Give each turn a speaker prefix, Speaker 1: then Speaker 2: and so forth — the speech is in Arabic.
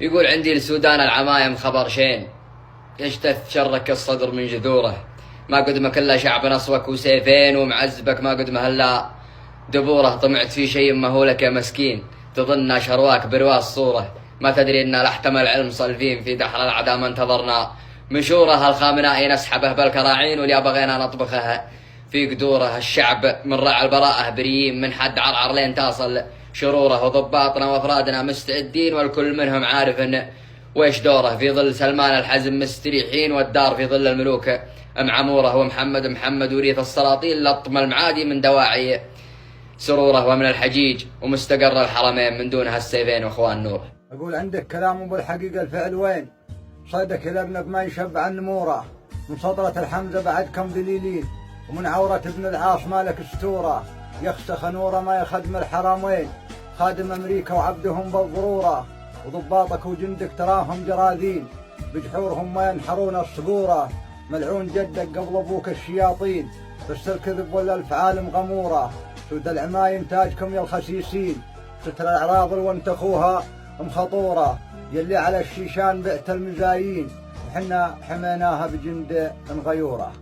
Speaker 1: يقول عندي لسودان العمايم خبر شين، يجتث شرك الصدر من جذوره. ما قدمك الا شعب نصبك وسيفين ومعزبك، ما قدمه الا دبوره. طمعت في شيء مهولك يا مسكين، تظن شرواك برواس صوره. ما تدري ان لحتم العلم صلفين، في دحر العدا ما انتظرنا منشوره. الخامنائي نسحبه بالكراعين، واليا بغينا نطبخه في قدوره. الشعب من رع البراءه بريين، من حد عرعر لين تصل شروره. وضباطنا وافرادنا مستعدين، والكل منهم عارف ان ويش دوره. في ظل سلمان الحزم مستريحين، والدار في ظل الملوك معموره. ومحمد وريث السلاطين، لطم المعادي من دواعي سروره. ومن الحجيج ومستقر الحرمين، من دونها السيفين واخوان نوره.
Speaker 2: أقول عندك كلام وبالحقيقة الفعل وين؟ صيدك لابنك ما يشبع النمورة، من سطرة الحمزة بعد كم ذليلين، ومن عورة ابن العاص مالك ستورة. يخسخ نوره ما يخدم الحرمين، خادم أمريكا وعبدهم بالضرورة. وضباطك وجندك تراهم جراذين، بجحورهم ما ينحرون الصقورة. ملعون جدك قبل أبوك الشياطين، بس الكذب ولا الأفعال مغمورة. سود العمايم تاجكم يا الخسيسين، ستر الأعراض وانتخوها مخطورة. يلي على الشيشان بئت المزايين، وحنا حميناها بجند غيورة.